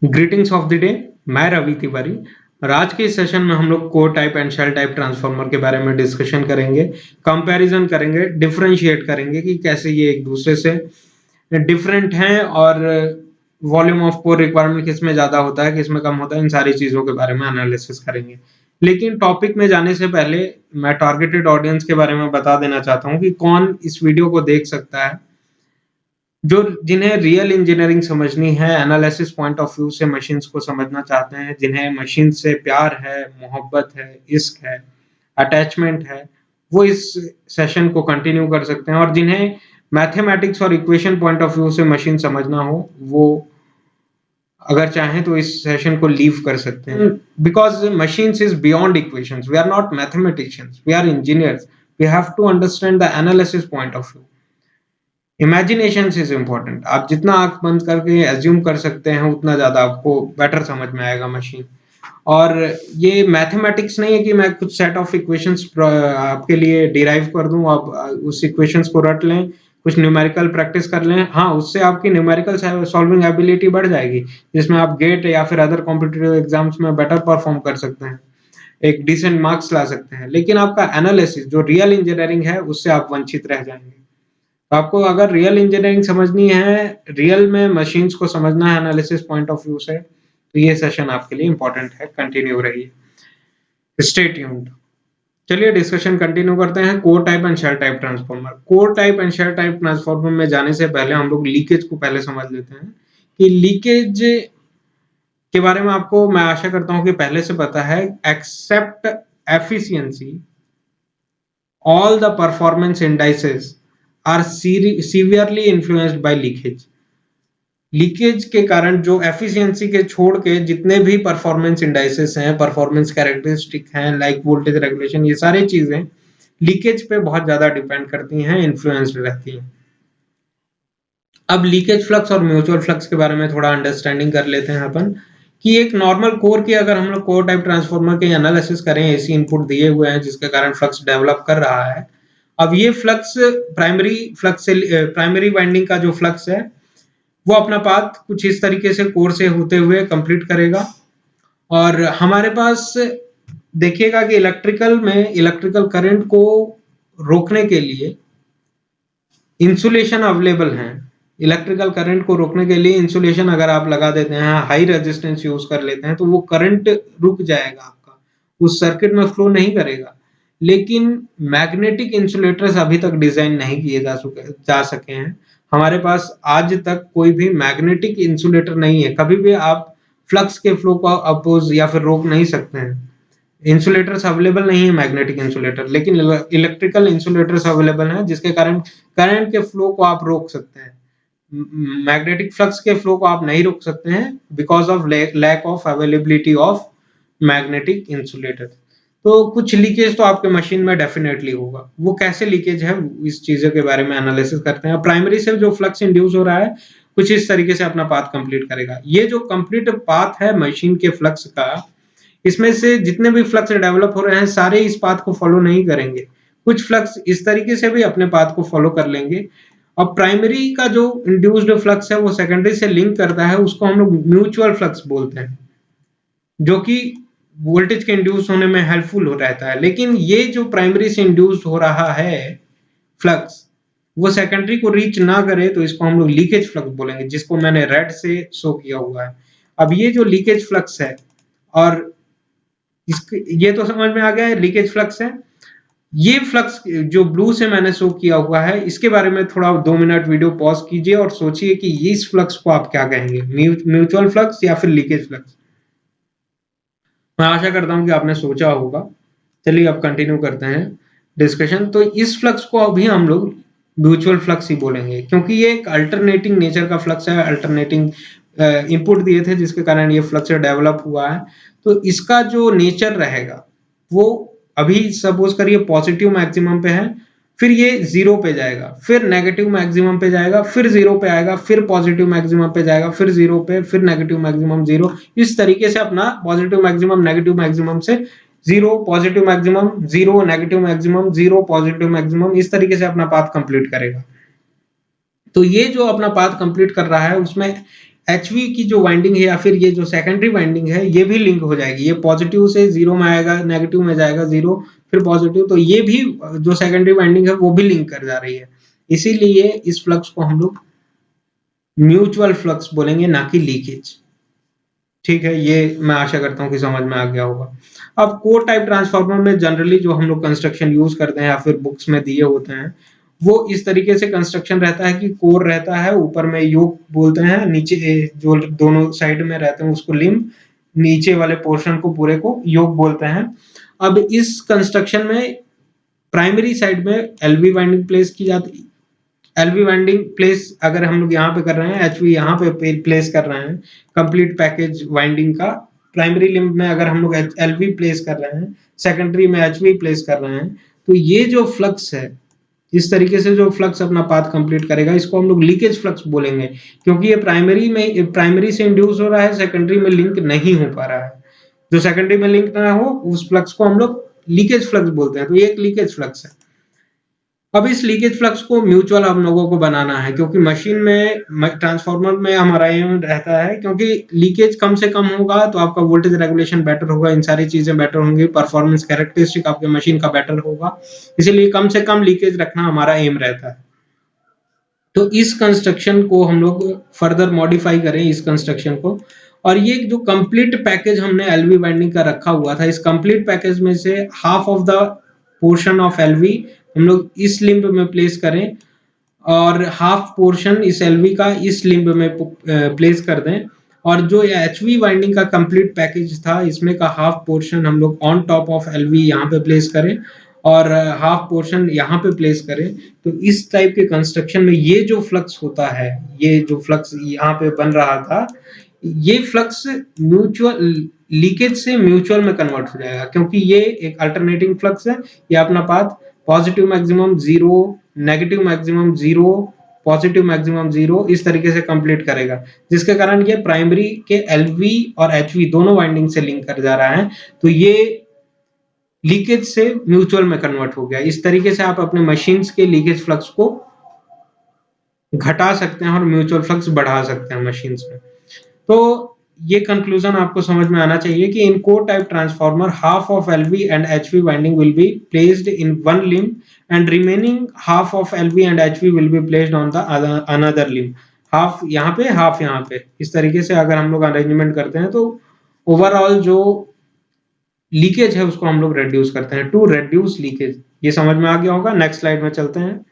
Greetings of the day. मैं रवि तिवारी और आज के इस सेशन में हम लोग core type and shell type transformer के बारे में डिस्कशन करेंगे, कंपैरिजन करेंगे, डिफरेंशिएट करेंगे कि कैसे ये एक दूसरे से डिफरेंट हैं और वॉल्यूम ऑफ कोर रिक्वायरमेंट किसमें ज्यादा होता है, किसमें कम होता है, इन सारी चीजों के बारे में एनालिसिस करेंगे। लेकिन टॉपिक में जाने से पहले मैं टारगेटेड ऑडियंस के बारे में बता देना चाहता हूँ कि कौन इस वीडियो को देख सकता है। जो जिन्हें रियल इंजीनियरिंग समझनी है, एनालिसिस पॉइंट ऑफ व्यू से मशीन्स को समझना चाहते हैं, जिन्हें मशीन से प्यार है, मोहब्बत है, इश्क है, अटैचमेंट है, वो इस सेशन को कंटिन्यू कर सकते हैं। और जिन्हें मैथमेटिक्स और इक्वेशन पॉइंट ऑफ व्यू से मशीन समझना हो, वो अगर चाहें तो इस सेशन को लीव कर सकते हैं। Because machines is beyond equations, we are not mathematicians, we are engineers, we have to understand the analysis point of view. Imagination is important. आप जितना आंख बंद करके एज्यूम कर सकते हैं उतना ज्यादा आपको बेटर समझ में आएगा मशीन। और ये मैथमेटिक्स नहीं है कि मैं कुछ सेट ऑफ इक्वेशंस आपके लिए डिराइव कर दूं, आप उस इक्वेशंस को रट लें, कुछ न्यूमेरिकल प्रैक्टिस कर लें। हाँ, उससे आपकी न्यूमेरिकल सॉल्विंग एबिलिटी बढ़ जाएगी, जिसमें आप गेट या फिर अदर कॉम्पिटिटिव एग्जाम्स में बेटर परफॉर्म कर सकते हैं, एक डिसेंट मार्क्स ला सकते हैं। लेकिन आपका एनालिसिस जो रियल इंजीनियरिंग है, उससे आप वंचित रह जाएंगे। तो आपको अगर रियल इंजीनियरिंग समझनी है, रियल में मशीन्स को समझना है एनालिसिस पॉइंट ऑफ व्यू से, तो ये सेशन आपके लिए इंपॉर्टेंट है। कंटिन्यू रहिए, स्टे ट्यून्ड। चलिए डिस्कशन कंटिन्यू करते हैं। Core type and shell type transformer. Core type and shell type transformer में जाने से पहले हम लोग लीकेज को पहले समझ लेते हैं कि लीकेज के बारे में आपको मैं आशा करता हूं कि पहले से पता है। Except efficiency, all the performance indices are severely influenced by leakage. Leakage के कारण जो एफिशिएंसी के छोड़ के जितने भी परफॉर्मेंस इंडाइसेस हैं, परफॉर्मेंस कैरेक्टरिस्टिक हैं, लाइक वोल्टेज रेगुलेशन, ये सारी चीजें लीकेज पे बहुत ज्यादा डिपेंड करती हैं, इन्फ्लुएंस्ड रहती हैं। अब लीकेज फ्लक्स और म्यूचुअल फ्लक्स के बारे में थोड़ा अंडरस्टैंडिंग कर लेते हैं अपन कि एक नॉर्मल कोर की अगर हम लोग कोर टाइप ट्रांसफार्मर के एनालिसिस करें, एसी इनपुट दिए हुए हैं जिसके कारण फ्लक्स डेवलप कर रहा है। अब ये फ्लक्स प्राइमरी वाइंडिंग का जो फ्लक्स है, वो अपना पाथ कुछ इस तरीके से कोर से होते हुए कंप्लीट करेगा। और हमारे पास देखिएगा कि इलेक्ट्रिकल में इलेक्ट्रिकल करंट को रोकने के लिए इंसुलेशन अवेलेबल है। इलेक्ट्रिकल करंट को रोकने के लिए इंसुलेशन अगर आप लगा देते हैं, हाई रेजिस्टेंस यूज कर लेते हैं, तो वो करंट रुक जाएगा, आपका उस सर्किट में फ्लो नहीं करेगा। लेकिन मैग्नेटिक इंसुलेटर्स अभी तक डिजाइन नहीं किए जा सके हैं। हमारे पास आज तक कोई भी मैग्नेटिक इंसुलेटर नहीं है। कभी भी आप फ्लक्स के फ्लो को अपोज या फिर रोक नहीं सकते हैं। इंसुलेटर्स अवेलेबल नहीं है मैग्नेटिक इंसुलेटर, लेकिन इलेक्ट्रिकल इंसुलेटर्स अवेलेबल हैं जिसके कारण करंट के फ्लो को आप रोक सकते हैं। मैग्नेटिक फ्लक्स के फ्लो को आप नहीं रोक सकते हैं because of lack of availability of magnetic insulator. तो कुछ लीकेज तो आपके मशीन में डेफिनेटली होगा। वो कैसे लीकेज है, इस चीजों के बारे में एनालिसिस करते हैं। प्राइमरी से जो फ्लक्स इंड्यूस हो रहा है कुछ इस तरीके से अपना पाथ कंप्लीट करेगा। ये जो कंप्लीट पाथ है मशीन के फ्लक्स का, इसमें से जितने भी फ्लक्स डेवलप हो रहे हैं सारे इस पाथ को फॉलो नहीं करेंगे। कुछ फ्लक्स इस तरीके से भी अपने पाथ को फॉलो कर लेंगे। और प्राइमरी का जो इंड्यूस्ड फ्लक्स है वो सेकेंडरी से लिंक करता है, उसको हम लोग म्यूचुअल फ्लक्स बोलते हैं, जो कि वोल्टेज के इंड्यूस होने में हेल्पफुल हो रहता है। लेकिन ये जो प्राइमरी से इंड्यूस हो रहा है फ्लक्स, वो सेकेंडरी को रीच ना करे तो इसको हम लोग लीकेज फ्लक्स बोलेंगे, जिसको मैंने रेड से शो किया हुआ है। अब ये जो लीकेज फ्लक्स है, और ये तो समझ में आ गया है लीकेज फ्लक्स है। ये फ्लक्स जो ब्लू से मैंने शो किया हुआ है, इसके बारे में थोड़ा 2 मिनट वीडियो पॉज कीजिए और सोचिए कि इस फ्लक्स को आप क्या कहेंगे, म्यूचुअल फ्लक्स या फिर लीकेज फ्लक्स। मैं आशा करता हूं कि आपने सोचा होगा। चलिए अब कंटिन्यू करते हैं डिस्कशन। तो इस फ्लक्स को अभी हम लोग म्यूचुअल फ्लक्स ही बोलेंगे, क्योंकि ये एक अल्टरनेटिंग नेचर का फ्लक्स है। अल्टरनेटिंग इनपुट दिए थे जिसके कारण ये फ्लक्स डेवलप हुआ है। तो इसका जो नेचर रहेगा वो अभी सपोज करिए पॉजिटिव मैक्सिमम पे है, फिर ये 0 पे जाएगा, फिर नेगेटिव मैक्सिमम पे जाएगा, फिर 0 पे आएगा, फिर पॉजिटिव मैक्सिमम पे जाएगा, फिर 0 पे, फिर नेगेटिव मैक्सिमम 0। इस तरीके से अपना पॉजिटिव मैक्सिमम नेगेटिव मैक्सिमम से 0 positive maximum 0 negative maximum 0 positive maximum, इस तरीके से अपना पाथ कंप्लीट करेगा। तो ये जो अपना पाथ कंप्लीट कर रहा है उसमें एचवी की जो वाइंडिंग है या फिर ये जो सेकेंडरी वाइंडिंग है ये भी लिंक हो जाएगी। ये पॉजिटिव से जीरो में आएगा, नेगेटिव में जाएगा जीरो, फिर पॉजिटिव, तो ये भी जो सेकेंडरी वाइंडिंग है वो भी लिंक कर जा रही है। इसीलिए इस फ्लक्स को हम लोग म्यूचुअल फ्लक्स बोलेंगे, ना कि लीकेज। ठीक है, ये मैं आशा करता हूँ कि समझ में आ गया होगा। अब कोर टाइप ट्रांसफार्मर में जनरली जो हम लोग कंस्ट्रक्शन यूज करते हैं या फिर बुक्स में दिए होते हैं, वो इस तरीके से कंस्ट्रक्शन रहता है कि कोर रहता है, ऊपर में योक बोलते हैं, नीचे जो दोनों साइड में रहते हैं उसको लिम्ब, नीचे वाले पोर्शन को पूरे को योक बोलते हैं। अब इस कंस्ट्रक्शन में प्राइमरी साइड में एलवी वाइंडिंग प्लेस की जाती है। एलवी वाइंडिंग प्लेस अगर हम लोग यहाँ पे कर रहे हैं, एचवी यहाँ पे प्लेस कर रहे हैं, कंप्लीट पैकेज वाइंडिंग का प्राइमरी लिंब में अगर हम लोग एलवी प्लेस कर रहे हैं, सेकेंडरी में एचवी प्लेस कर रहे हैं, तो ये जो फ्लक्स है, इस तरीके से जो फ्लक्स अपना पाथ कंप्लीट करेगा, इसको हम लोग लीकेज फ्लक्स बोलेंगे, क्योंकि ये प्राइमरी से इंड्यूस हो रहा है, सेकेंडरी में लिंक नहीं हो पा रहा है। जो सेकेंडरी में लिंक ना हो उस फ्लक्स को हम लोग लीकेज फ्लक्स बोलते हैं। तो ये एक लीकेज फ्लक्स है। अब इस लीकेज फ्लक्स को म्यूचुअल हम लोगों को बनाना है, क्योंकि मशीन में ट्रांसफार्मर में हमारा एम रहता है, क्योंकि लीकेज कम से कम होगा तो आपका वोल्टेज रेगुलेशन बेटर होगा, इन सारी चीजें बेटर होंगी, परफॉर्मेंस कैरेक्टरिस्टिक आपके मशीन का बेटर होगा, इसीलिए कम से कम लीकेज रखना हमारा एम रहता है। तो इस कंस्ट्रक्शन को हम लोग फर्दर मॉडिफाई करें, इस कंस्ट्रक्शन को, और ये जो कंप्लीट पैकेज हमने एलवी वाइंडिंग का रखा हुआ था, इस कंप्लीट पैकेज में से half of the portion of LV हम लोग इस लिंब में प्लेस करें और हाफ पोर्शन इस एलवी का इस लिंब में प्लेस कर दें, और जो एचवी वाइंडिंग का कंप्लीट पैकेज था इसमें का हाफ पोर्शन हम लोग ऑन टॉप ऑफ एलवी यहाँ पे प्लेस करें और हाफ पोर्शन यहाँ पे प्लेस करें। तो इस टाइप के कंस्ट्रक्शन में ये जो फ्लक्स होता है, ये जो फ्लक्स यहाँ पे बन रहा था, ये फ्लक्स म्यूचुअल लीकेज से म्यूचुअल में कन्वर्ट हो जाएगा, क्योंकि ये एक अल्टरनेटिंग फ्लक्स है। ये अपना path positive maximum zero, negative maximum zero, positive maximum zero, इस तरीके से कंप्लीट करेगा, जिसके कारण ये प्राइमरी के एलवी और एचवी दोनों वाइंडिंग से लिंक कर जा रहा है। तो ये लीकेज से म्यूचुअल में कन्वर्ट हो गया। इस तरीके से आप अपने मशीन्स के लीकेज फ्लक्स को घटा सकते हैं और म्यूचुअल फ्लक्स बढ़ा सकते हैं मशीन्स में। तो ये कंक्लूजन आपको समझ में आना चाहिए कि in core type transformer half of LV and HV winding will be placed in one limb and remaining half of LV and HV will be placed on the another limb. Half यहाँ पे, half यहाँ पे, इस तरीके से अगर हम लोग अरेंजमेंट करते हैं तो ओवरऑल जो लीकेज है उसको हम लोग रिड्यूस करते हैं, टू रिड्यूस लीकेज। ये समझ में आ गया होगा। नेक्स्ट स्लाइड में चलते हैं।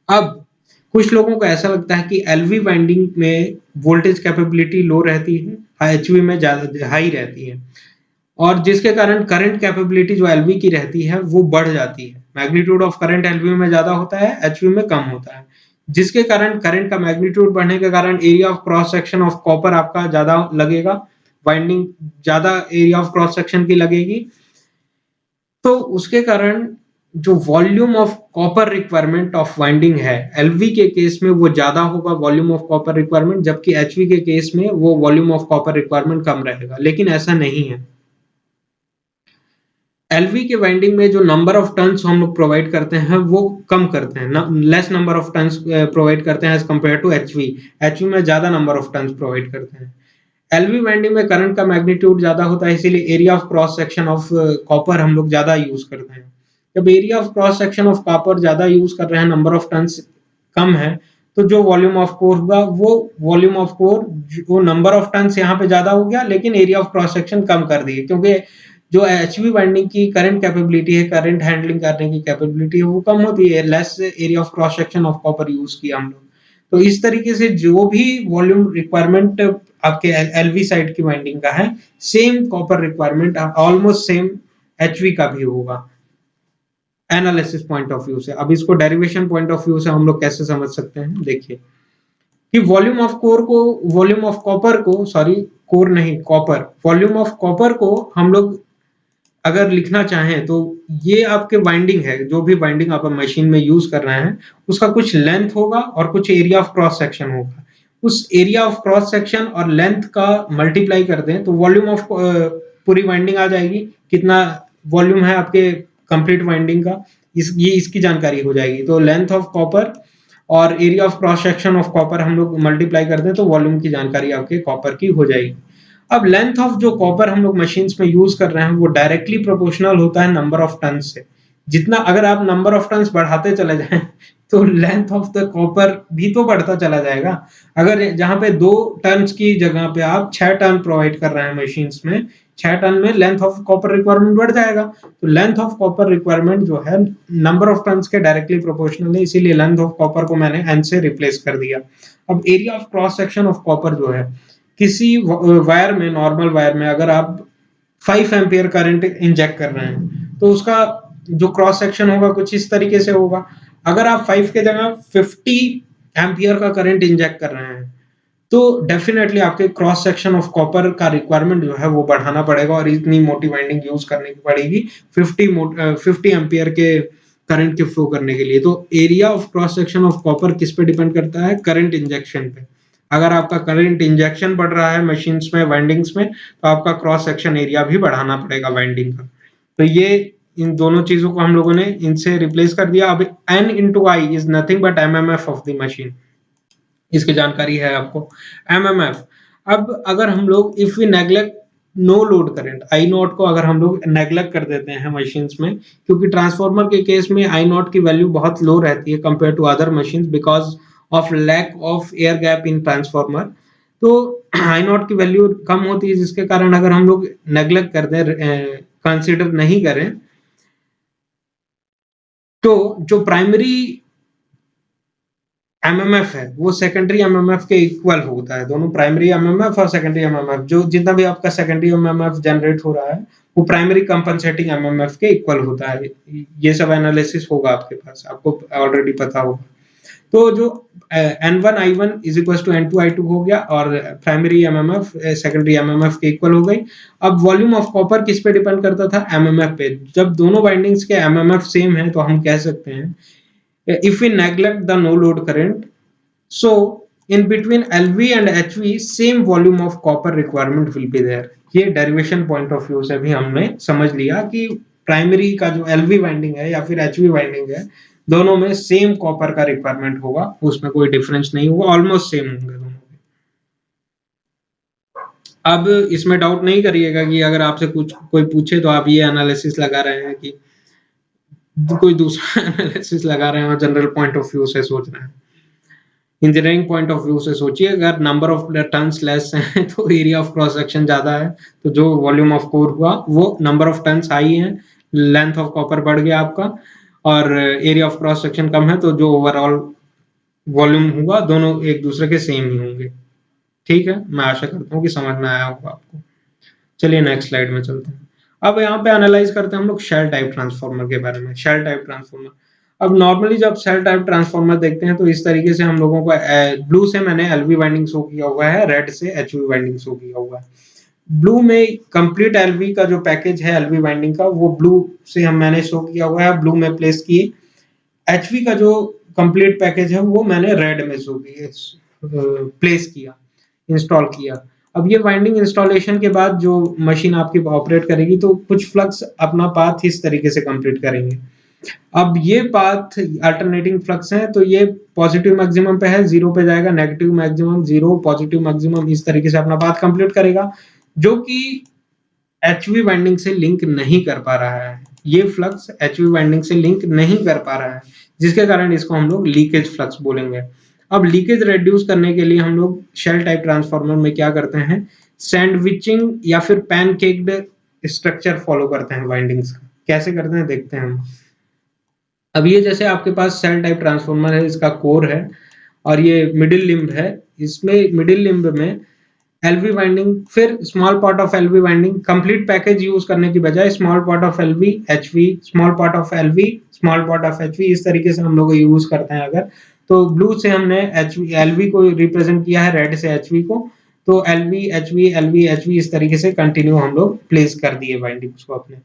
अब कुछ लोगों को ऐसा लगता है कि एलवी वाइंडिंग में वोल्टेज कैपेबिलिटी लो रहती है, एचवी में ज्यादा हाई रहती है, और जिसके कारण करंट कैपेबिलिटी जो एलवी की रहती है वो बढ़ जाती है। मैग्नीट्यूड ऑफ करंट एलवी में ज्यादा होता है, एचवी में कम होता है, जिसके कारण करंट का मैग्नीट्यूड बढ़ने के कारण area of cross section of copper आपका ज्यादा लगेगा, वाइंडिंग ज्यादा एरिया ऑफ क्रॉस सेक्शन की लगेगी। तो उसके कारण जो volume of copper requirement of winding है एलवी के केस में वो ज्यादा होगा वॉल्यूम ऑफ कॉपर रिक्वायरमेंट, जबकि एचवी के केस में वो वॉल्यूम ऑफ कॉपर रिक्वायरमेंट कम रहेगा। लेकिन ऐसा नहीं है। एलवी के वाइंडिंग में जो नंबर ऑफ टर्न्स हम लोग प्रोवाइड करते हैं वो कम करते हैं, less number of turns provide करते हैं as compare to HV. HV में ज्यादा नंबर ऑफ टर्न्स प्रोवाइड करते हैं। एलवी वाइंडिंग में करंट का मैग्नीट्यूड ज्यादा होता है, इसीलिए area of cross section of copper हम लोग ज्यादा यूज करते हैं। जब area of cross section of copper ज्यादा यूज कर रहे हैं, नंबर ऑफ टर्न्स कम है, तो जो वॉल्यूम ऑफ कोर होगा वो वॉल्यूम ऑफ कोर, वो नंबर ऑफ टर्न्स यहाँ पे ज्यादा हो गया लेकिन एरिया ऑफ क्रॉस सेक्शन कम कर दिए, क्योंकि जो एचवी वाइंडिंग की करंट कैपेबिलिटी है, करंट हैंडलिंग करने की कैपेबिलिटी है, वो कम होती है, less area of cross section of copper use किया हम लोग। तो इस तरीके से जो भी वॉल्यूम रिक्वायरमेंट आपके एलवी साइड की वाइंडिंग का है, same copper requirement almost same HV का भी होगा एनालिसिस पॉइंट ऑफ व्यू से। अब इसको डेरिवेशन पॉइंट ऑफ व्यू से हम लोग कैसे समझ सकते हैं, देखिए कि वॉल्यूम ऑफ कोर को, वॉल्यूम ऑफ कॉपर को, सॉरी कोर नहीं कॉपर, वॉल्यूम ऑफ कॉपर को हम लोग अगर लिखना चाहें तो ये आपके वाइंडिंग है, जो भी वाइंडिंग आप मशीन में यूज कर रहे हैं उसका कुछ लेंथ होगा और कुछ एरिया ऑफ क्रॉस सेक्शन होगा। उस एरिया ऑफ क्रॉस सेक्शन और लेंथ का मल्टीप्लाई कर दें तो वॉल्यूम ऑफ पूरी वाइंडिंग आ जाएगी, कितना वॉल्यूम है आपके कंप्लीट वाइंडिंग का, ये इसकी जानकारी हो जाएगी। तो लेंथ ऑफ कॉपर और area of cross section of copper हम लोग मल्टीप्लाई करते हैं तो वॉल्यूम की जानकारी आपके कॉपर की हो जाएगी। अब लेंथ ऑफ जो कॉपर हम लोग मशीन्स में यूज कर रहे हैं वो डायरेक्टली प्रोपोर्शनल होता है नंबर ऑफ टन से। जितना अगर आप नंबर ऑफ टन्स बढ़ाते चले जाएं तो लेंथ ऑफ द कॉपर भी तो बढ़ता चला जाएगा। अगर जहां पे 2 टन्स की जगह पे आप 6 टन प्रोवाइड कर रहे हैं मशीन्स में, 6 टन में लेंथ ऑफ कॉपर रिक्वायरमेंट बढ़ जाएगा। तो लेंथ ऑफ कॉपर रिक्वायरमेंट जो है नंबर ऑफ टन्स के डायरेक्टली प्रोपोर्शनल है, इसीलिए लेंथ ऑफ कॉपर को मैंने एन से रिप्लेस कर दिया। अब area of cross section of copper जो है, किसी वायर में, नॉर्मल वायर में अगर आप 5 एम्पियर करंट इंजेक्ट कर रहे हैं तो उसका जो क्रॉस सेक्शन होगा कुछ इस तरीके से होगा। अगर आप 5 के जगह 50 एम्पियर का करंट इंजेक्ट कर रहे हैं तो डेफिनेटली आपके क्रॉस सेक्शन ऑफ कॉपर का रिक्वायरमेंट जो है वो बढ़ाना पड़ेगा और इतनी मोटी वाइंडिंग यूज करने की पड़ेगी 50 एम्पियर के करंट के फ्लो करने के लिए। तो area of cross section of copper किस पे डिपेंड करता है? करंट इंजेक्शन पे। अगर आपका करंट इंजेक्शन बढ़ रहा है मशीन्स में, वाइंडिंग्स में, तो आपका क्रॉस सेक्शन एरिया भी बढ़ाना पड़ेगा वाइंडिंग का। तो ये इन दोनों चीजों को हम लोगों ने इनसे रिप्लेस कर दिया। अब N into I is nothing but MMF of the machine, इसकी जानकारी है आपको। MMF। अब अगर हम लोग if we neglect no load current, I naught को अगर हम लोग नेग्लेक्ट कर देते हैं मशीन्स में, क्योंकि ट्रांसफार्मर के केस में आई नॉट की वैल्यू बहुत लो रहती है compare to other machines because of lack of air gap in transformer. तो आई नॉट की वैल्यू कम होती है जिसके कारण अगर हम लोग नेग्लेक्ट कर दें, कंसिडर नहीं करें, तो जो प्राइमरी एमएमएफ है वो सेकेंडरी एमएमएफ के इक्वल होता है। दोनों प्राइमरी एमएमएफ और सेकेंडरी एमएमएफ, जो जितना भी आपका सेकेंडरी एमएमएफ जनरेट हो रहा है वो प्राइमरी कंपनसेटिंग एमएमएफ के इक्वल होता है। ये सब एनालिसिस होगा आपके पास, आपको ऑलरेडी पता होगा। तो जो N1 I1 is equal to N2 I2 हो गया और प्राइमरी एमएमएफ सेकेंडरी एमएमएफ के इक्वल हो गई। अब वॉल्यूम ऑफ कॉपर किस पे डिपेंड करता था? एमएमएफ पे। जब दोनों वाइंडिंग्स के एमएमएफ सेम है तो हम कह सकते हैं if we neglect the no load current, so in between LV and HV same volume of copper requirement will be there। ये डेरिवेशन पॉइंट ऑफ व्यू से भी हमने समझ लिया कि प्राइमरी का जो LV वाइंडिंग है या फिर HV वाइंडिंग है, दोनों में सेम कॉपर का रिक्वायरमेंट होगा, उसमें कोई डिफरेंस नहीं होगा, ऑलमोस्ट सेम होंगे दोनों। अब इसमें डाउट नहीं करिएगा कि अगर आपसे कुछ कोई पूछे तो आप ये एनालिसिस लगा रहे हैं कि कोई दूसरा एनालिसिस लगा रहे हैं और जनरल पॉइंट ऑफ व्यू से सोच रहे हैं। इंजीनियरिंग पॉइंट ऑफ व्यू से सोचिए, अगर नंबर ऑफ टन्स लेस है तो एरिया ऑफ क्रॉस सेक्शन ज्यादा है, तो जो वॉल्यूम ऑफ कोर हुआ वो नंबर ऑफ टन्स हाई है, लेंथ ऑफ कॉपर बढ़ गया आपका, और एरिया ऑफ क्रॉस सेक्शन कम है तो जो ओवरऑल वॉल्यूम हुआ दोनों एक दूसरे के सेम ही होंगे। ठीक है, मैं आशा करता हूँ कि समझ में आया होगा आपको। चलिए नेक्स्ट स्लाइड में चलते हैं। अब यहाँ पे एनालाइज करते हैं हम लोग शेल टाइप ट्रांसफार्मर के बारे में। शेल टाइप ट्रांसफार्मर, अब नॉर्मली जब शेल टाइप ट्रांसफार्मर देखते हैं तो इस तरीके से हम लोगों को, ब्लू से मैंने एलवी वाइंडिंग शो किया हुआ है, रेड से एचवी वाइंडिंग शो किया हुआ है। ब्लू में कंप्लीट एलवी का जो पैकेज है एलवी वाइंडिंग का वो ब्लू से मैंने शो किया हुआ है, ब्लू में प्लेस किए। एचवी का जो कंप्लीट पैकेज है वो मैंने रेड में शो किया, प्लेस किया, इंस्टॉल किया। अब ये वाइंडिंग इंस्टॉलेशन के बाद जो मशीन आपकी ऑपरेट करेगी तो कुछ फ्लक्स अपना पाथ इस तरीके से कंप्लीट करेंगे। अब ये पाथ अल्टरनेटिंग फ्लक्स है, तो ये पॉजिटिव मैक्सिमम पे है, जीरो पे जाएगा, negative maximum, zero, positive maximum, इस तरीके से अपना पाथ कंप्लीट करेगा, जो कि एचवी वाइंडिंग से लिंक नहीं कर पा रहा है। ये फ्लक्स एचवी वाइंडिंग से लिंक नहीं कर पा रहा है, जिसके कारण इसको हम लोग लीकेज फ्लक्स बोलेंगे। अब लीकेज रिड्यूस करने के लिए हम लोग शेल टाइप ट्रांसफार्मर में क्या करते हैं, सैंडविचिंग या फिर पैनकेक्ड स्ट्रक्चर फॉलो करते हैं वाइंडिंग्स का। कैसे करते हैं देखते हैं हम। अब ये जैसे आपके पास शेल टाइप ट्रांसफार्मर है, इसका कोर है और ये मिडिल लिम्ब है। इसमें मिडिल लिम्ब में एलवी वाइंडिंग, फिर small part of LV winding, complete package use करने की बजाय small part of LV, HV, small part of LV, small part of HV, इस तरीके से हम लोग यूज करते हैं। अगर तो ब्लू से हमने एचवी एलवी को रिप्रेजेंट किया है, रेड से एचवी को, तो एलवी एचवी एलवी एचवी इस तरीके से कंटिन्यू हम लोग प्लेस कर दिए वाइंडिंग्स को अपने।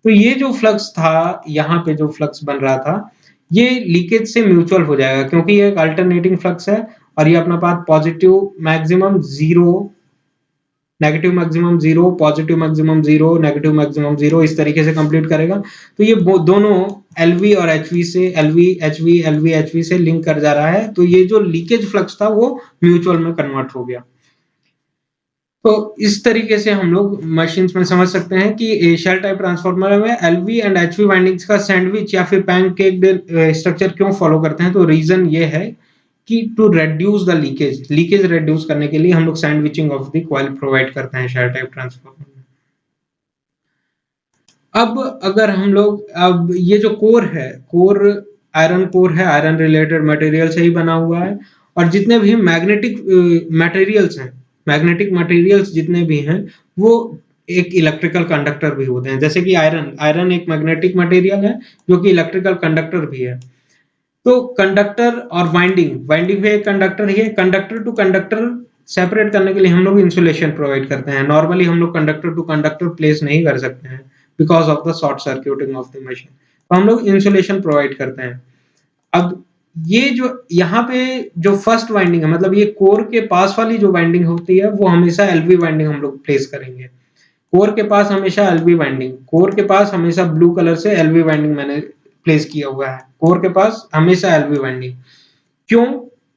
तो ये जो फ्लक्स था, यहाँ पे जो फ्लक्स बन रहा था, ये लीकेज से म्यूचुअल हो जाएगा क्योंकि ये एक अल्टरनेटिंग फ्लक्स है और ये अपना path positive maximum, zero, negative maximum 0, positive maximum 0, negative maximum 0, इस तरीके से कंप्लीट करेगा। तो ये दोनों एलवी और एचवी से एलवी एचवी से लिंक कर जा रहा है। तो ये जो लीकेज फ्लक्स था वो म्यूचुअल में कन्वर्ट हो गया। तो इस तरीके से हम लोग मशीन्स में समझ सकते हैं कि शेल टाइप ट्रांसफार्मर में एलवी एंड एचवी वाइंडिंग्स का सैंडविच या फिर पैनकेक स्ट्रक्चर क्यों फॉलो करते हैं। तो रीजन ये है कि to reduce the leakage reduce करने के लिए हम लोग sandwiching of the coil provide करते हैं शेल टाइप ट्रांसफार्मर में। अब अगर हम लोग अब ये जो कोर है, कोर है, आयरन रिलेटेड मटेरियल से ही बना हुआ है। और जितने भी मैग्नेटिक मटेरियल्स जितने भी हैं वो एक इलेक्ट्रिकल कंडक्टर भी होते हैं। जैसे कि आयरन एक मैग्नेटिक मटेरियल है जो कि इलेक्ट्रिकल कंडक्टर भी है। तो कंडक्टर और वाइंडिंग भी एक कंडक्टर ही है। कंडक्टर टू कंडक्टर सेपरेट करने के लिए हम लोग इंसुलेशन प्रोवाइड करते हैं। नॉर्मली हम लोग कंडक्टर टू कंडक्टर प्लेस नहीं कर सकते हैं because of the short circuiting of the machine. तो हम लोग इंसुलेशन प्रोवाइड करते हैं। अब ये जो यहाँ पे जो फर्स्ट वाइंडिंग है, मतलब ये कोर के पास वाली जो वाइंडिंग होती है वो हमेशा एलवी वाइंडिंग हम लोग प्लेस करेंगे। कोर के पास हमेशा एलवी वाइंडिंग, कोर के पास हमेशा ब्लू कलर से एलवी वाइंडिंग मैंने प्लेस किया हुआ है। कोर के पास हमेशा एलवी वाइंडिंग, क्यों?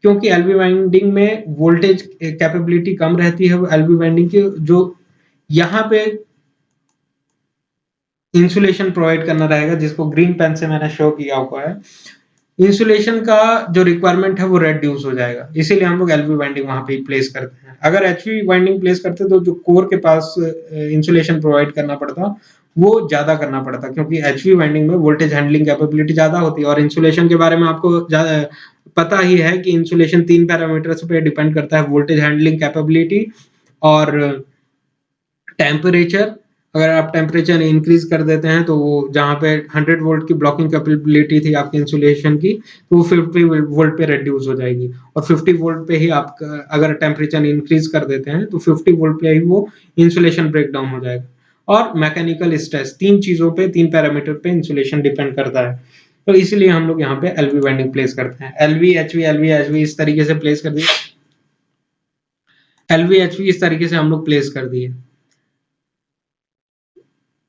क्योंकि एलवी वाइंडिंग में वोल्टेज कैपेबिलिटी कम रहती है। एलवी वाइंडिंग की जो यहाँ पे इंसुलेशन प्रोवाइड करना रहेगा, जिसको ग्रीन पेन से मैंने शो किया हुआ है, इंसुलेशन का जो रिक्वायरमेंट है वो रेड्यूस हो जाएगा। इसीलिए हम लोग एलवी वाइंडिंग वहां पे प्लेस करते हैं। अगर एचवी वाइंडिंग प्लेस करते तो जो कोर के पास इंसुलेशन प्रोवाइड करना पड़ता वो ज्यादा करना पड़ता, क्योंकि एचवी वाइंडिंग में वोल्टेज हैंडलिंग कैपेबिलिटी ज्यादा होती है। और इंसुलेशन के बारे में आपको पता ही है कि इंसुलेशन 3 पैरामीटर्स पे डिपेंड करता है, वोल्टेज हैंडलिंग कैपेबिलिटी और टेम्परेचर। अगर आप टेम्परेचर इंक्रीज कर देते हैं तो वो जहाँ पे 100 वोल्ट की ब्लॉकिंग कैपेबिलिटी थी आपकी इंसुलेशन की, तो वो 50 वोल्ट पे रिड्यूस हो जाएगी। और 50 वोल्ट पे ही आप अगर टेम्परेचर इंक्रीज कर देते हैं तो 50 वोल्ट पे ही वो इंसुलेशन ब्रेक डाउन हो जाएगा। और मैकेनिकल स्ट्रेस, 3 चीजों पे, 3 पैरामीटर पे इंसुलेशन डिपेंड करता है। तो इसलिए हम लोग यहाँ पे एलवी वाइंडिंग प्लेस करते हैं। एलवी एचवी इस तरीके से प्लेस कर दिए, एलवी एचवी इस तरीके से हम लोग प्लेस कर दिए।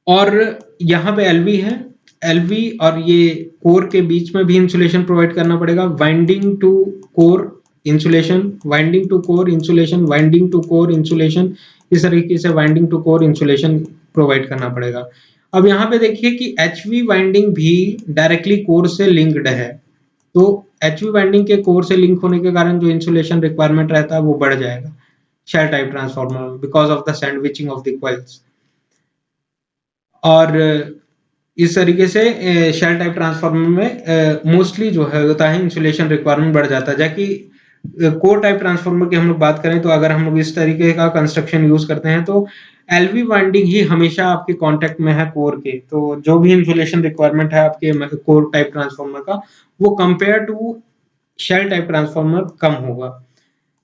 और यहाँ पे एलवी है, एलवी और ये कोर के बीच में भी इंसुलेशन प्रोवाइड करना पड़ेगा। Winding to core insulation, winding to core insulation, winding to core insulation, इस तरीके से winding to core insulation provide करना पड़ेगा। अब यहाँ पे देखिए कि एचवी वाइंडिंग भी डायरेक्टली कोर से लिंक्ड है। तो एचवी वाइंडिंग के कोर से लिंक होने के कारण जो इंसुलेशन रिक्वायरमेंट रहता है वो बढ़ जाएगा shell type transformer because of the sandwiching of the coils. और इस तरीके से शेल टाइप ट्रांसफार्मर में मोस्टली जो है होता है इंसुलेशन रिक्वायरमेंट बढ़ जाता है। जबकि कोर टाइप ट्रांसफार्मर की हम लोग बात करें तो अगर हम लोग इस तरीके का कंस्ट्रक्शन यूज करते हैं तो एलवी वाइंडिंग ही हमेशा आपके कांटेक्ट में है कोर के। तो जो भी इंसुलेशन रिक्वायरमेंट है आपके कोर टाइप ट्रांसफार्मर का वो compare to shell type transformer कम होगा।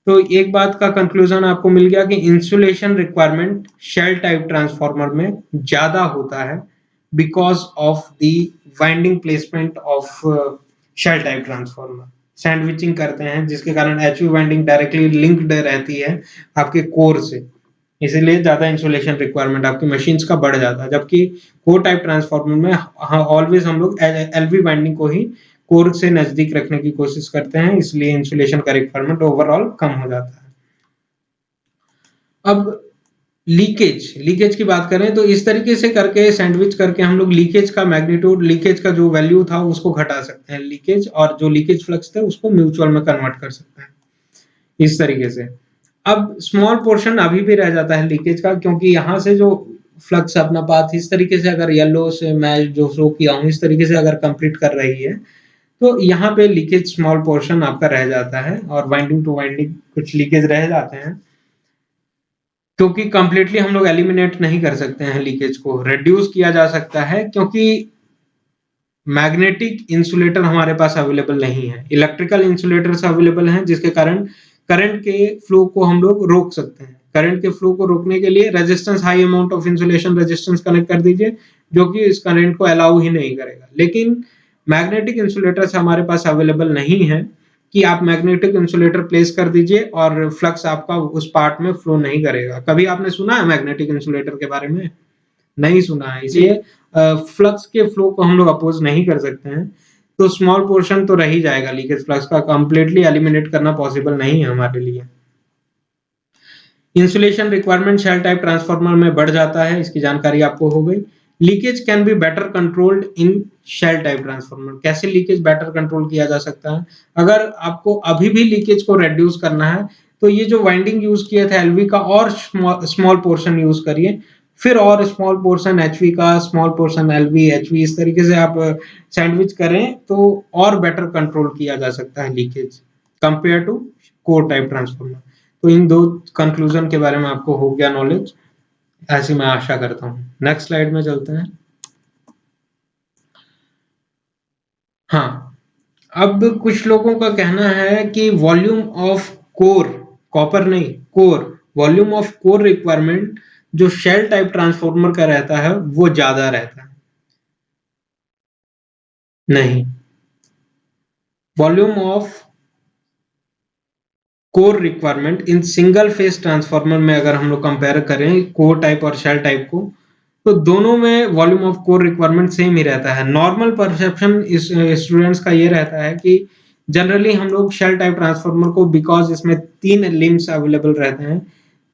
तो एक बात का कंक्लूजन आपको मिल गया कि insulation requirement shell type transformer में ज्यादा होता है because of the winding placement of shell type transformer. Sandwiching करते हैं जिसके कारण एचवी वाइंडिंग डायरेक्टली लिंक्ड रहती है आपके कोर से, इसीलिए ज्यादा इंसुलेशन रिक्वायरमेंट आपकी मशीन्स का बढ़ जाता है। जबकि कोर टाइप ट्रांसफार्मर में ऑलवेज हम लोग एलवी वाइंडिंग को ही कोर से नजदीक रखने की कोशिश करते हैं, इसलिए इंसुलेशन का रिक्वायरमेंट ओवरऑल कम हो जाता है। अब लीकेज की बात करें तो इस तरीके से करके सैंडविच करके हम लोग लीकेज का मैग्नीट्यूड, लीकेज का जो वैल्यू था उसको घटा सकते हैं लीकेज, और जो लीकेज फ्लक्स थे उसको म्यूचुअल में कन्वर्ट कर सकते हैं इस तरीके से। अब स्मॉल पोर्शन अभी भी रह जाता है लीकेज का, क्योंकि यहाँ से जो फ्लक्स अपना पाथ इस तरीके से अगर येलो से मैं जो शो किया हूँ इस तरीके से अगर कंप्लीट कर रही है तो यहाँ पे लीकेज स्मॉल पोर्शन आपका रह जाता है और वाइंडिंग टू वाइंडिंग कुछ लीकेज रह जाते हैं, क्योंकि कंप्लीटली हम लोग एलिमिनेट नहीं कर सकते हैं लीकेज को, रिड्यूस किया जा सकता है क्योंकि मैग्नेटिक इंसुलेटर हमारे पास अवेलेबल नहीं है। इलेक्ट्रिकल इंसुलेटर्स अवेलेबल हैं जिसके कारण करंट के फ्लो को हम लोग रोक सकते हैं। करंट के फ्लो को रोकने के लिए resistance, high amount of insulation resistance connect कर दीजिए जो कि इस करंट को अलाउ ही नहीं करेगा। लेकिन मैग्नेटिक इंसुलेटर्स हमारे पास अवेलेबल नहीं है कि आप मैग्नेटिक इंसुलेटर प्लेस कर दीजिए और फ्लक्स आपका उस पार्ट में फ्लो नहीं करेगा। कभी आपने सुना है मैग्नेटिक इंसुलेटर के बारे में? नहीं सुना है, इसलिए फ्लक्स के फ्लो को हम लोग अपोज नहीं कर सकते हैं। तो स्मॉल पोर्शन तो रह ही जाएगा, लीकेज फ्लक्स का कंप्लीटली एलिमिनेट करना पॉसिबल नहीं है हमारे लिए। Insulation requirement shell type transformer में बढ़ जाता है, इसकी जानकारी आपको हो गई। Leakage can be better controlled in shell type transformer. कैसे लीकेज बेटर कंट्रोल किया जा सकता है? अगर आपको अभी भी लीकेज को रिड्यूस करना है तो ये जो वाइंडिंग यूज किया था एलवी का और स्मॉल पोर्शन यूज करिए, फिर और स्मॉल पोर्शन एचवी का, स्मॉल पोर्शन एलवी एचवी, इस तरीके से आप सैंडविच करें तो और बेटर कंट्रोल किया जा सकता है leakage compare to core type transformer. तो इन दो कंक्लूजन के बारे में आपको हो गया नॉलेज, ऐसी मैं आशा करता हूँ। नेक्स्ट स्लाइड में चलते हैं। हाँ, अब कुछ लोगों का कहना है कि वॉल्यूम ऑफ कोर, कॉपर नहीं core, volume of core requirement जो शेल टाइप ट्रांसफार्मर का रहता है वो ज्यादा रहता है। नहीं, volume of core requirement in single phase transformer में अगर हम लोग कंपेयर करें कोर टाइप और शेल टाइप को, तो दोनों में volume of core requirement same ही रहता है। नॉर्मल परसेप्शन इस स्टूडेंट्स का ये रहता है कि जनरली हम लोग शेल टाइप ट्रांसफार्मर को, बिकॉज इसमें 3 लिम्स अवेलेबल रहते हैं,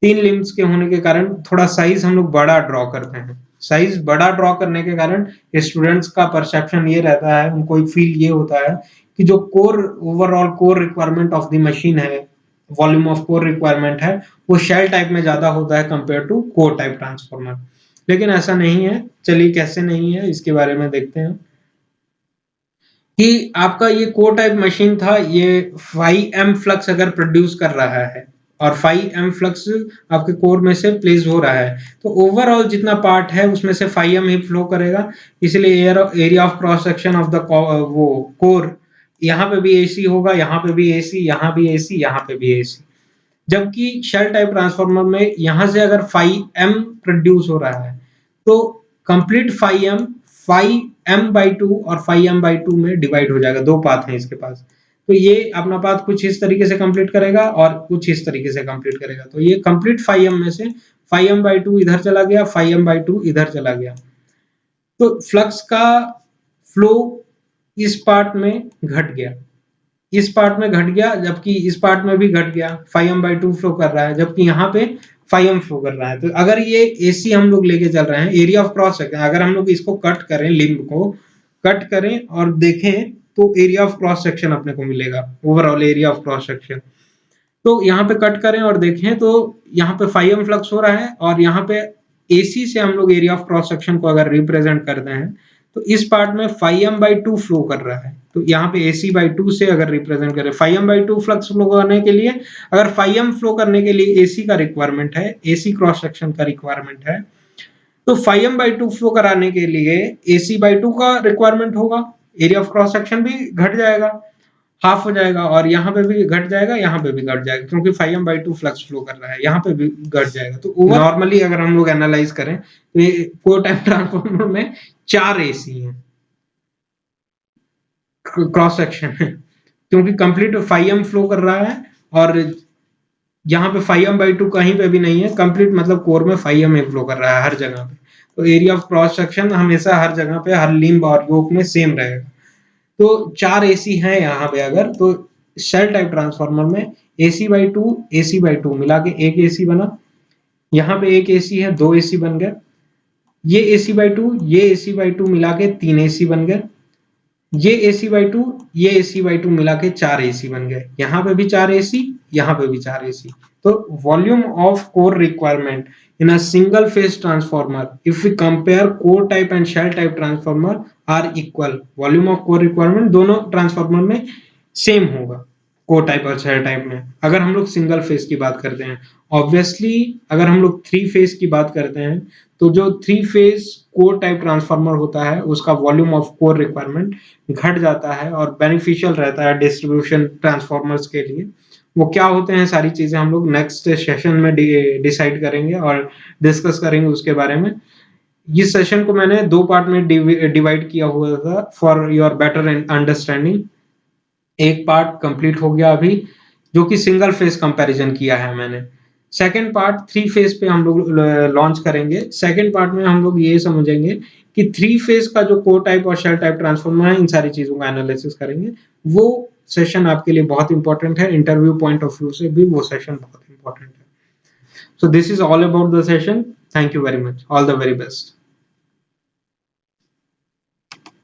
3 लिम्स के होने के कारण थोड़ा साइज हम लोग बड़ा ड्रॉ करते हैं। साइज बड़ा ड्रॉ करने के कारण स्टूडेंट्स का परसेप्शन ये रहता है, उनको एक फील ये होता है कि जो core overall core requirement of the machine है, वॉल्यूम ऑफ कोर रिक्वायरमेंट है, वो शेल टाइप में ज्यादा होता है compare to core type transformer. लेकिन ऐसा नहीं है। चलिए कैसे नहीं है इसके बारे में देखते हैं कि आपका ये कोर टाइप मशीन था, ये 5M फ्लक्स अगर प्रोड्यूस कर रहा है और 5M फ्लक्स आपके कोर में से प्लेस हो रहा है, तो ओवरऑल जितना पार्ट है उसमें से 5M ही फ्लो करेगा। इसलिए area of cross section of the वो कोर, यहाँ पे भी एसी होगा, यहाँ पे भी एसी, यहाँ भी एसी, यहाँ पे भी एसी। जबकि शेल टाइप ट्रांसफार्मर में यहां से अगर 5M प्रोड्यूस हो रहा है तो कंप्लीट 5M 5M/2 और 5M/2 में डिवाइड हो जाएगा। दो पाथ हैं इसके पास, तो ये अपना पाथ कुछ इस तरीके से कंप्लीट करेगा और कुछ इस तरीके से कंप्लीट करेगा। तो ये कंप्लीट 5M में से 5M/2 इधर चला गया, 5M/2 इधर चला गया। तो फ्लक्स का फ्लो इस पार्ट में घट गया, इस पार्ट में घट गया, जबकि इस पार्ट में भी घट गया। 5M/2 फ्लो कर रहा है, जबकि यहाँ पे 5M फ्लो कर रहा है। तो अगर ये एसी हम लोग लेके चल रहे हैं, एरिया ऑफ क्रॉस सेक्शन, अगर हम लोग इसको कट करें, लिम्ब को कट करें और देखें तो एरिया ऑफ क्रॉस सेक्शन अपने को मिलेगा, overall area of cross section. तो यहाँ पे कट करें और देखें तो यहाँ पे 5M फ्लक्स हो रहा है और यहाँ पे एसी से हम लोग एरिया ऑफ क्रॉस सेक्शन को अगर रिप्रेजेंट करते हैं तो इस पार्ट में 5M/2 फ्लो कर रहा है। तो यहाँ पे AC/2 से अगर रिप्रेजेंट करें, 5M/2 फ्लक्स फ्लो करने के लिए, अगर 5M फ्लो करने के लिए AC का रिक्वायरमेंट है, AC क्रॉस सेक्शन का रिक्वायरमेंट है, तो 5M/2 फ्लो कराने के लिए AC/2 का रिक्वायरमेंट होगा। एरिया ऑफ क्रॉस सेक्शन भी घट जाएगा, हाफ हो जाएगा, और यहाँ पे भी घट जाएगा, यहाँ पे भी घट जाएगा, क्योंकि 5M/2 फ्लक्स फ्लो कर रहा है, यहाँ पे भी घट जाएगा। तो नॉर्मली अगर हम लोग एनालाइज करें तो ये कोर टाइप ट्रांसफार्मर में 4 AC हैं, क्रॉस सेक्शन है, क्योंकि कंप्लीट 5M फ्लो कर रहा है और यहाँ पे 5M/2 कहीं पे भी नहीं है, कंप्लीट मतलब कोर में 5M ही फ्लो कर रहा है हर जगह पे। तो एरिया ऑफ क्रॉस सेक्शन हमेशा हर जगह पे, हर लिम्ब और योक में सेम रहेगा। तो 4 AC हैं यहाँ पे अगर, तो शेल टाइप ट्रांसफार्मर में AC/2 मिला के एक AC बना, यहाँ पे एक AC है, 2 AC बन गए, ये AC/2 ये AC/2 मिला के 3 AC बन गए, ये AC/2 ये AC/2 मिला के 4 AC बन गए, यहाँ पे भी 4 AC, यहाँ पे भी 4 AC। तो volume of core requirement in a single phase transformer, if we compare core type and shell type transformer are equal, volume of core requirement दोनों ट्रांसफार्मर में सेम होगा, कोर टाइप और शेल टाइप में। अगर हम लोग single phase की बात करते हैं, ऑब्वियसली अगर हम लोग 3 फेज की बात करते हैं तो जो 3 फेज कोर टाइप ट्रांसफार्मर होता है उसका वॉल्यूम ऑफ कोर रिक्वायरमेंट घट जाता है और बेनिफिशियल रहता है डिस्ट्रीब्यूशन ट्रांसफार्मर्स के लिए। वो क्या होते हैं सारी चीजें हम लोग नेक्स्ट सेशन में डिसाइड करेंगे और डिस्कस करेंगे उसके बारे में। इस सेशन को मैंने 2 पार्ट में डिवाइड किया हुआ था फॉर योर बेटर अंडरस्टैंडिंग। एक पार्ट कंप्लीट हो गया अभी, जो कि सिंगल फेज कंपैरिजन किया है मैंने। सेकंड पार्ट 3 फेज पे हम लोग लॉन्च करेंगे। सेकंड पार्ट में हम लोग ये समझेंगे कि 3 फेज का जो कोर टाइप और शेल टाइप ट्रांसफार्मर है, इन सारी चीजों का एनालिसिस करेंगे। वो सेशन आपके लिए बहुत इंपॉर्टेंट है, इंटरव्यू पॉइंट ऑफ व्यू से भी वो सेशन बहुत इंपॉर्टेंट है। So this is all about the session. Thank you very much. All the very best.